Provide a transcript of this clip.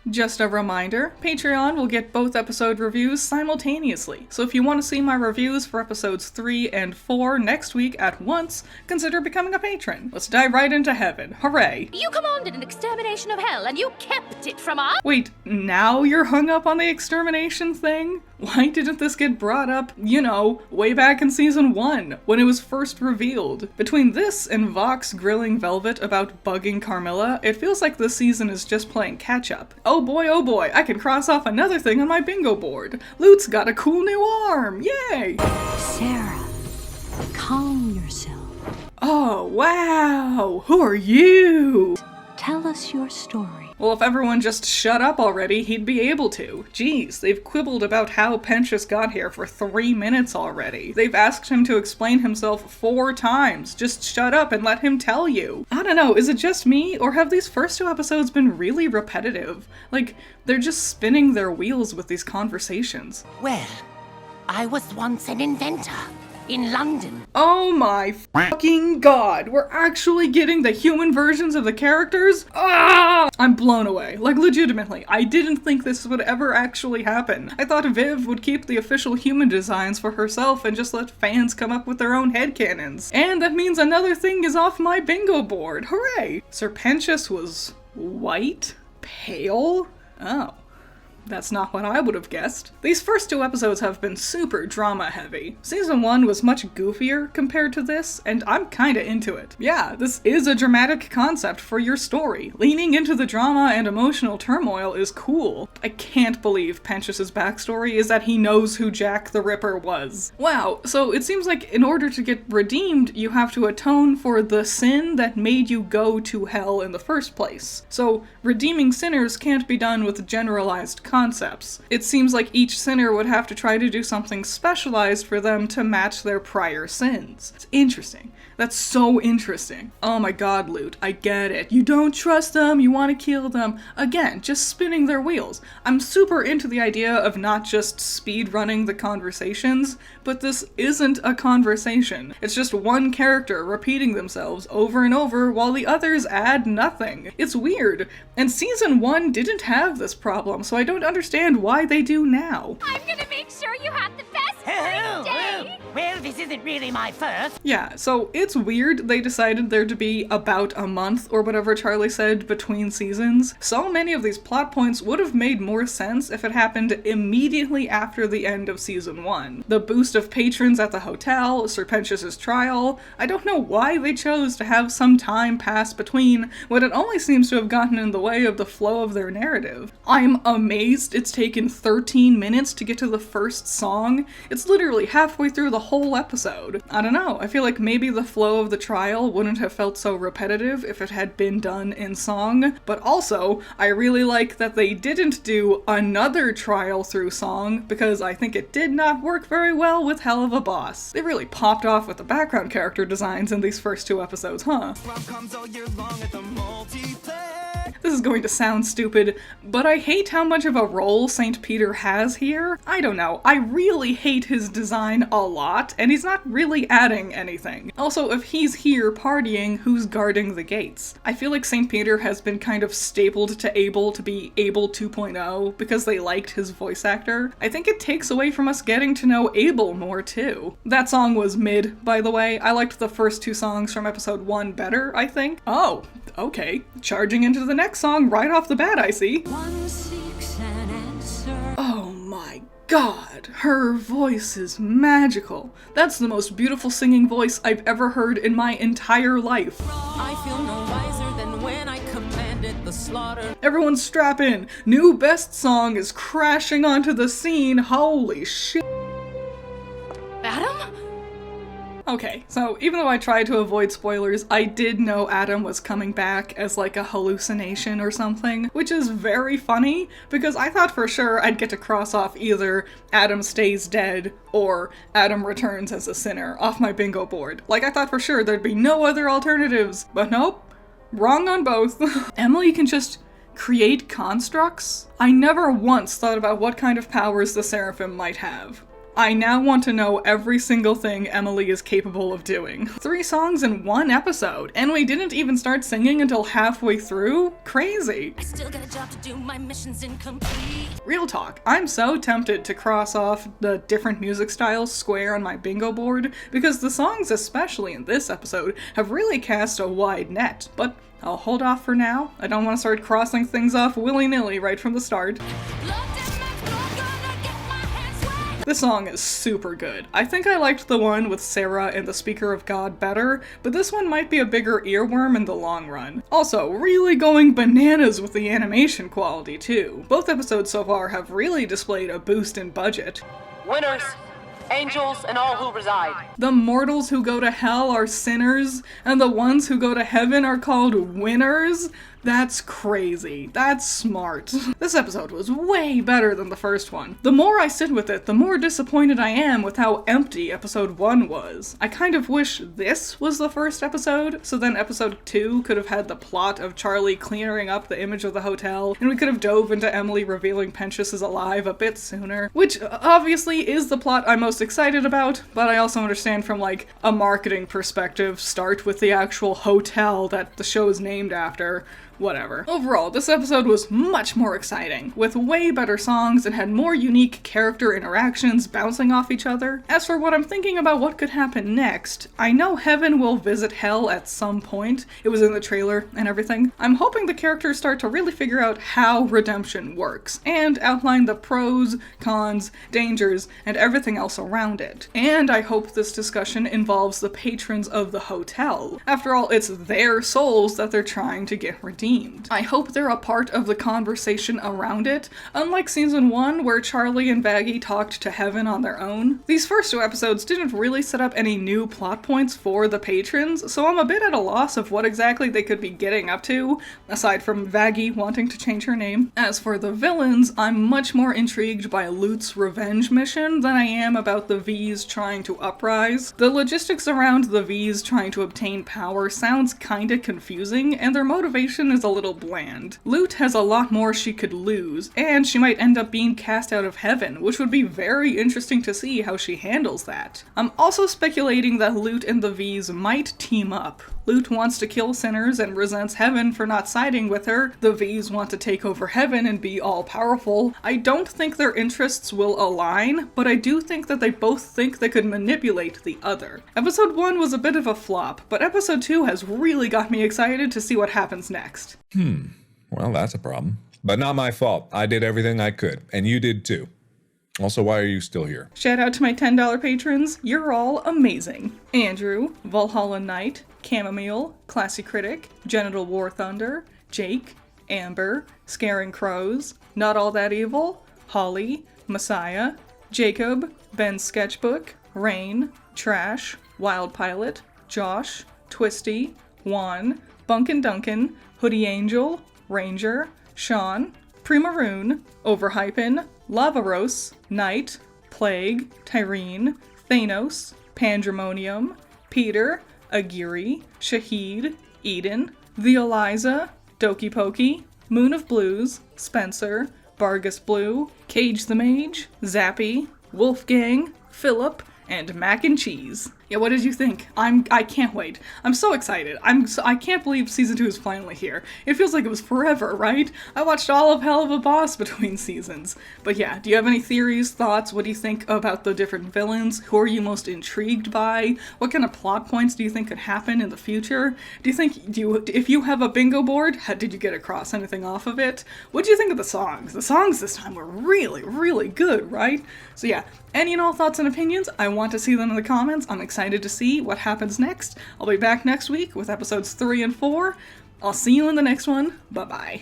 Just a reminder, Patreon will get both episode reviews simultaneously, so if you want to see my reviews for episodes 3 and 4 next week at once, consider becoming a patron. Let's dive right into heaven. Hooray! You commanded an extermination of hell, and you kept it from us? Wait, now you're hung up on the extermination thing? Why didn't this get brought up, way back in season 1, when it was first revealed? Between this and Vox grilling Velvet about bugging Carmilla, it feels like this season is just playing catch-up. Oh boy, I can cross off another thing on my bingo board. Lut's got a cool new arm! Yay! Sarah, calm yourself. Oh, wow! Who are you? Tell us your story. Well, if everyone just shut up already, he'd be able to. Jeez, they've quibbled about how Pensius got here for 3 minutes already. They've asked him to explain himself 4 times. Just shut up and let him tell you. I don't know, is it just me, or have these first 2 episodes been really repetitive? Like, they're just spinning their wheels with these conversations. Well, I was once an inventor. In London. Oh my fucking god, we're actually getting the human versions of the characters? Ah! I'm blown away. Like, legitimately, I didn't think this would ever actually happen. I thought Viv would keep the official human designs for herself and just let fans come up with their own headcanons. And that means another thing is off my bingo board. Hooray! Sir Pensius was white? Pale? Oh. That's not what I would have guessed. These first 2 episodes have been super drama heavy. Season 1 was much goofier compared to this, and I'm kinda into it. Yeah, this is a dramatic concept for your story. Leaning into the drama and emotional turmoil is cool. I can't believe Pensius's backstory is that he knows who Jack the Ripper was. Wow, so it seems like in order to get redeemed, you have to atone for the sin that made you go to hell in the first place. So redeeming sinners can't be done with generalized concepts. It seems like each sinner would have to try to do something specialized for them to match their prior sins. It's interesting. That's so interesting. Oh my god, Lute, I get it. You don't trust them, you want to kill them. Again, just spinning their wheels. I'm super into the idea of not just speed running the conversations, but this isn't a conversation. It's just one character repeating themselves over and over while the others add nothing. It's weird. And season 1 didn't have this problem, so I don't understand why they do now. I'm gonna make sure you have the best day! Well, this isn't really my first. Yeah, so it's weird they decided there to be about a month, or whatever Charlie said, between seasons. So many of these plot points would have made more sense if it happened immediately after the end of season 1. The boost of patrons at the hotel, Sir Pensius's trial. I don't know why they chose to have some time pass between when it only seems to have gotten in the way of the flow of their narrative. I'm amazed it's taken 13 minutes to get to the first song. It's literally halfway through the whole episode. I don't know, I feel like maybe the flow of the trial wouldn't have felt so repetitive if it had been done in song, but also, I really like that they didn't do another trial through song, because I think it did not work very well with Hell of a Boss. They really popped off with the background character designs in these first 2 episodes, huh? This is going to sound stupid, but I hate how much of a role St. Peter has here. I don't know, I really hate his design a lot, and he's not really adding anything. Also, if he's here partying, who's guarding the gates? I feel like St. Peter has been kind of stapled to Abel to be Abel 2.0 because they liked his voice actor. I think it takes away from us getting to know Abel more too. That song was mid, by the way. I liked the first 2 songs from episode 1 better, I think. Oh, okay. Charging into the next song right off the bat, I see. One seeks an answer. Oh my god, her voice is magical. That's the most beautiful singing voice I've ever heard in my entire life. I feel no wiser than when I commanded the slaughter. Everyone strap in. New best song is crashing onto the scene. Holy shit. Adam? Okay, so even though I tried to avoid spoilers, I did know Adam was coming back as like a hallucination or something, which is very funny because I thought for sure I'd get to cross off either Adam stays dead or Adam returns as a sinner off my bingo board. Like, I thought for sure there'd be no other alternatives, but nope, wrong on both. Emily can just create constructs? I never once thought about what kind of powers the Seraphim might have. I now want to know every single thing Emily is capable of doing. 3 songs in 1 episode, and we didn't even start singing until halfway through? Crazy. I still got a job to do, my mission's incomplete. Real talk, I'm so tempted to cross off the different music styles square on my bingo board, because the songs, especially in this episode, have really cast a wide net, but I'll hold off for now. I don't want to start crossing things off willy-nilly right from the start. This song is super good. I think I liked the one with Sarah and the Speaker of God better, but this one might be a bigger earworm in the long run. Also, really going bananas with the animation quality too. Both episodes so far have really displayed a boost in budget. Winners, angels, and all who reside. The mortals who go to hell are sinners, and the ones who go to heaven are called winners? That's crazy. That's smart. This episode was way better than the first one. The more I sit with it, the more disappointed I am with how empty episode 1 was. I kind of wish this was the first episode, so then episode 2 could have had the plot of Charlie clearing up the image of the hotel, and we could have dove into Emily revealing Pentious is alive a bit sooner, which obviously is the plot I'm most excited about, but I also understand from like a marketing perspective, start with the actual hotel that the show is named after. Whatever. Overall, this episode was much more exciting, with way better songs and had more unique character interactions bouncing off each other. As for what I'm thinking about what could happen next, I know Heaven will visit Hell at some point. It was in the trailer and everything. I'm hoping the characters start to really figure out how redemption works, and outline the pros, cons, dangers, and everything else around it. And I hope this discussion involves the patrons of the hotel. After all, it's their souls that they're trying to get redeemed. I hope they're a part of the conversation around it, unlike season 1 where Charlie and Baggy talked to Heaven on their own. These first 2 episodes didn't really set up any new plot points for the patrons, so I'm a bit at a loss of what exactly they could be getting up to, aside from Baggy wanting to change her name. As for the villains, I'm much more intrigued by Lute's revenge mission than I am about the V's trying to uprise. The logistics around the V's trying to obtain power sounds kinda confusing, and their motivation is a little bland. Lute has a lot more she could lose, and she might end up being cast out of heaven, which would be very interesting to see how she handles that. I'm also speculating that Lute and the V's might team up. Lute wants to kill sinners and resents Heaven for not siding with her. The V's want to take over Heaven and be all-powerful. I don't think their interests will align, but I do think that they both think they could manipulate the other. Episode 1 was a bit of a flop, but episode 2 has really got me excited to see what happens next. Well, that's a problem. But not my fault. I did everything I could, and you did too. Also, why are you still here? Shout out to my $10 patrons. You're all amazing. Andrew, Valhalla Knight, Chamomile, Classy Critic, Genital War Thunder, Jake, Amber, Scaring Crows, Not All That Evil, Holly, Messiah, Jacob, Ben's Sketchbook, Rain, Trash, Wild Pilot, Josh, Twisty, Juan, Bunkin' Duncan, Hoodie Angel, Ranger, Sean, Primaroon, Overhypen, Lavaros, Knight, Plague, Tyrene, Thanos, Pandemonium, Peter, Agiri, Shahid, Eden, The Eliza, Doki Pokey, Moon of Blues, Spencer, Vargas Blue, Cage the Mage, Zappy, Wolfgang, Philip, and Mac and Cheese. Yeah, what did you think? I can't wait. I'm so excited. I can't believe season 2 is finally here. It feels like it was forever, right? I watched all of Hell of a Boss between seasons. But yeah, do you have any theories, thoughts? What do you think about the different villains? Who are you most intrigued by? What kind of plot points do you think could happen in the future? If you have a bingo board, did you get across anything off of it? What do you think of the songs? The songs this time were really, really good, right? So yeah, any and all thoughts and opinions, I want to see them in the comments. I'm excited to see what happens next. I'll be back next week with episodes 3 and 4. I'll see you in the next one. Bye-bye.